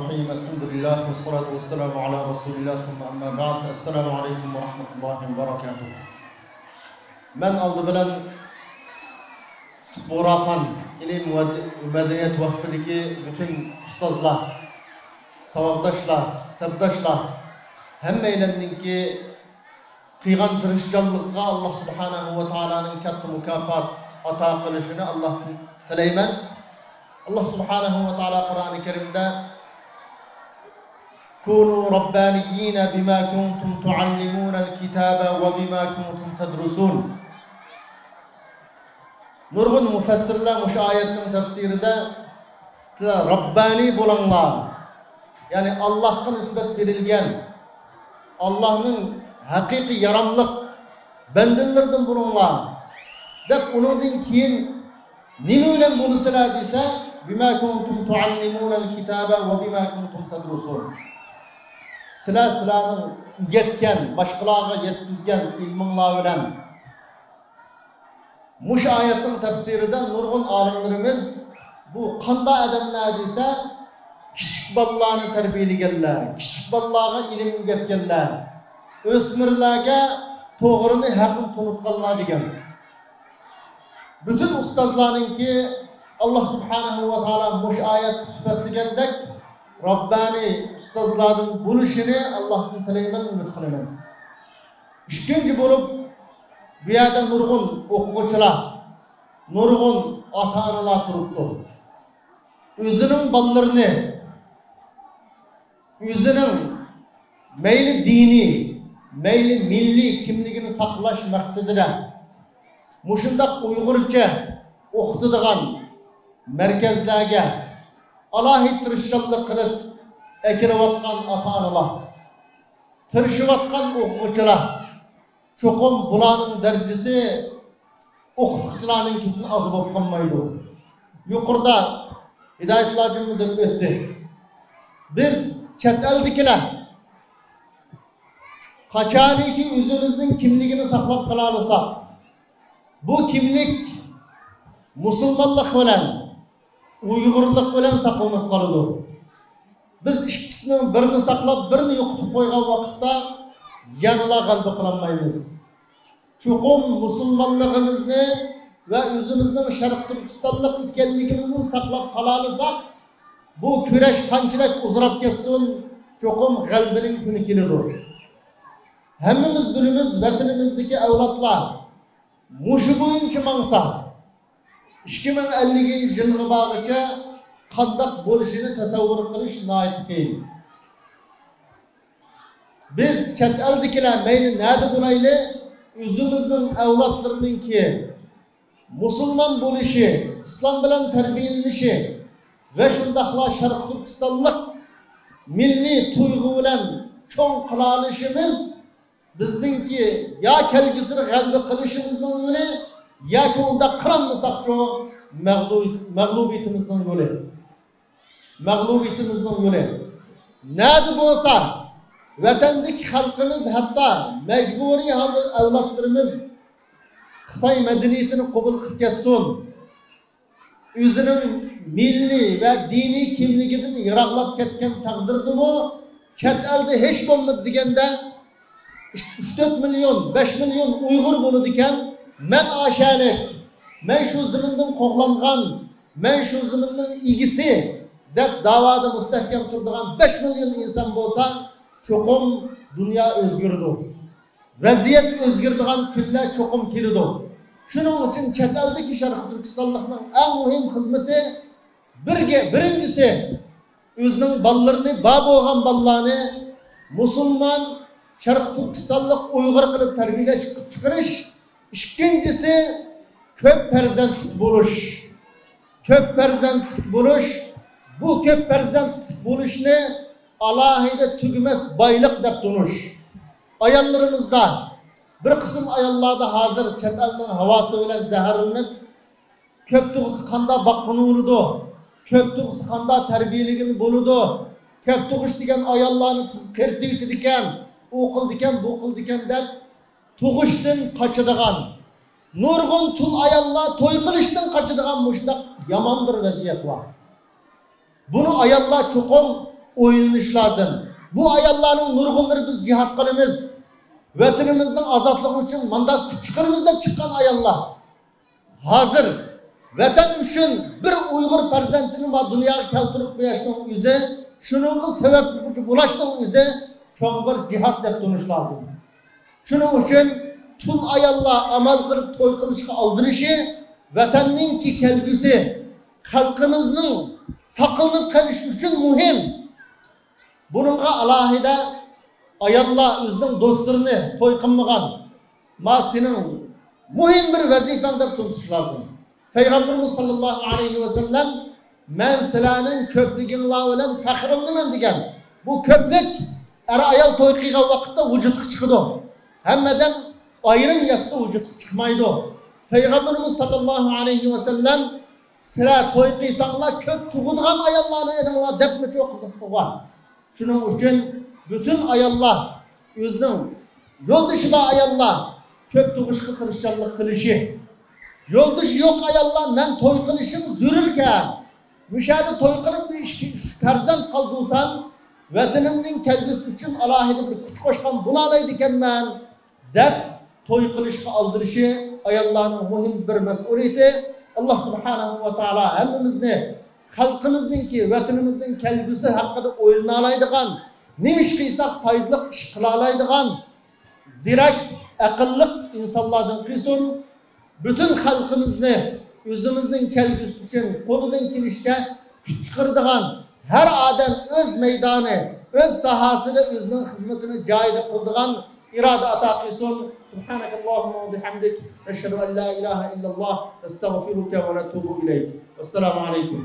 Bismillahirrahmanirrahim. Elhamdülillah ve salatu ve selamu ala Resulillah. Amma ba'd. Esselamu aleyküm ve rahmetullahi ve berekatuhu. Men aldı bilen Borafan İlim ve Medeniyet Vakfı'daki bütün ustazlar, savabdaşlar, sebdaşlar hemmeylendinki kıygan tırışcanlıkka Allah Subhanahu ve Taala'nın kattı mükafat ata kılışını Allah tileymen. Allah Subhanahu ve Taala Kur'an-ı Kerim'de Kunu Rabbaniyyin bima kuntum tuallimunel kitaba ve bima kuntum tedrusun. Nurgun müfessirler muş ayetin tefsirinde Rabbani bulanlar, yani Allah'tan nispet verilgen, Allah'ın hakiki yaramlık bendirlerden bulunlar. Dep onundan keyin nime bilen bulsalar dese bima kuntum tuallimunel kitaba ve bima kuntum tedrusun. Sıla-sılanın yetken, başkalarına yetkizgen ilminler bilen muş ayetin tefsirinden nurgun alimlerimiz bu kanda adamlar dese küçük balalarını terbiyeligenler, küçük balalarına ilim yetkenler, ösmirlerge toğrunu hakkın tunutkanlar degen. Bütün ustazların ki Allah Subhanahu ve Taala muş ayet süpetligendek Rabbani ustazların buluşunu Allah'ın tileymen ümit kılımen. İkinci bulup bu yerda nurgun okuguchilar, nurgun ata-analar turuptu. Özünün ballarini, özünün meyli dini, meyli milli kimligini saklaş maqsadida muşundaq Uyg'urcha o'qitadigan markazlarga alohida tirishchilik qilib ekirayotgan ota-onalar, tirishayotgan o'quvchilar cho'qim bularning darajasi o'qituvchilarninkidan oz bo'lib qolmaydi. Yuqorida hidoyatlojim deb o'tdi. Biz chet eldagilar qachoniki o'zimizning kimligini saqlab qola olsak, bu kimlik musulmonlik bilan, uyg'urlik bilan saqlanib qoladi. Biz ikkisining birini saqlab, birini yo'qotib qo'ygan vaqtda yanıla qalbi qilolmaymiz. Cho'qim musulmonligimizni va o'zimizning Sharq Turkistonlik ekanligimizni saqlab qola olsak, bu kurash qanchalik uzrab ketsin, cho'qim g'albining kuni keladi. Hammamiz bilamiz, vatanimizdagi avlodlar mushu bo'yicha mangsa 2050-yilga bag'icha qanday bo'lishini tasavvur qilish nihoyat qiyin. Biz chet eldagilar mayli nada bo'layli, o'zimizning avlodlariningki musulmon bo'lishi, islom bilan tarbiyalanishi va shundaqla Sharq Turkistonlik milliy tuyg'u bilan cho'ng qila olishimiz bizningki ya kelgusini g'alba qilishimizning yo'li yoki unda qilolmasaqcho mag'lubiyatimizning yo'li. Mag'lubiyatimizning yo'li. Nada bo'lsa vatandagi xalqimiz, hatto majburiy avlodlarimiz Xitoy madaniyatini qabul qilib ketsin, o'zining milliy va diniy kimligidan yiroqlab ketgan taqdirdimi chet elda hech bo'lmadi deganda 3-4 milyon, 5 milyon Uyg'ur bo'ladi ekan, men ashalik, men shu zamindan qo'g'langan, men shu zaminning egisi deb da'voda mustahkam turadigan 5 milyon inson bo'lsa, cho'qim dunyo o'zgardi. Vaziyat o'zgaradigan kunlar cho'qim keladi. Shuning uchun chet eldagi Sharq Turkistonlikning eng muhim xizmati birinchisi o'zining bolalarini, bo'lgan bolalarni musulmon Sharq Turkistonlik Uyg'ur qilib tarbiyalash chiqarish. Ikkinchisi ko'p farzandli bo'lish. Ko'p farzandli bo'lish, bu ko'p farzandli bo'lishni alohida tugmas boylik deb tunish. Ayollarimizda bir qism ayollarda hozir chet elning havosi bilan zaharlanib, ko'p tug'isi qanday boqqani bo'ladi, ko'p tug'isi qanday tarbiyaligini bo'ladi, ko'p tug'ish degan ayollarni tiz qirtiydi ekan, u qildi ekan, bu qildi ekan deb tug'ishdan qochadigan, nurg'un tul ayollar to'y qilishdan qochadigan mushundaq yomon bir vaziyat bor. Bunu ayollar cho'qim oynanış lazım. Bu ayollarning nurg'unlari biz jihad qilamiz. Vatanimizning ozodligi uchun manda kuchqarimizdan chiqqan ayollar. Hozir vatan uchun bir Uyg'ur farzandini dunyoga keltirib qo'yishning o'zi, shuning sababli bo'lishning o'zi cho'ng bir jihad deb tunish lozim. Shuning uchun tun ayollar amal qilib to'y qilishga aldirishi vatanninki kelgusi, xalqimizning saqlanib qolishi uchun muhim. Bununla alohida ayollar o'zining do'stlarini to'y qilmagan, ma sening muhim bir vazifang deb tutish lozim. Peygamberimiz sallallohu alayhi ve sellem men sizlarning ko'pliginglar bilan faxrlanman degan. Bu ko'plik er ayol to'y qilgan vaqtda vujudga chiqadi. Hammadan ayrim yassa vujudga chiqmaydi. Peygamberimiz sallallohu alayhi ve sellem sizlar to'y qilsanglar ko'p tug'ilgan ayollarni edinglar deb çok qiziq bo'lgan. Shuning uchun bütün ayollar o'zining yo'ldoshiga ayollar ko'p tug'ishga tirishchilik qilishi. Yo'ldosh yo'q ayollar men to'y qilishim zarurkan. Müşahede to'y qilib bir farzand qoldirsam, vatanimning kelgusi uchun alohida bir kuch qo'shgan bo'lalaydi ekanman deb to'y qilishga aldirishi ayollarning muhim bir mas'uliyati. Allah subhanahu va taolo hammamizni xalqimizningki, vatanimizning kelgusi haqida o'ylanoladigan, nima ish qilsak foydali ish qila oladigan zirak, aqlli insonlardan qilsin. Bütün xalqimizni o'zimizning kelgusi uchun qo'lidan kelishicha kuch chiqaradigan her adam o'z maydoni, o'z sahasida o'zining xizmatini joyida qiladigan iroda ato qilsin. Subhanakallahumma va bihamdik, nashhadu an la ilaha illalloh, nastag'firuka va natubu ilayk. Assalomu alaykum.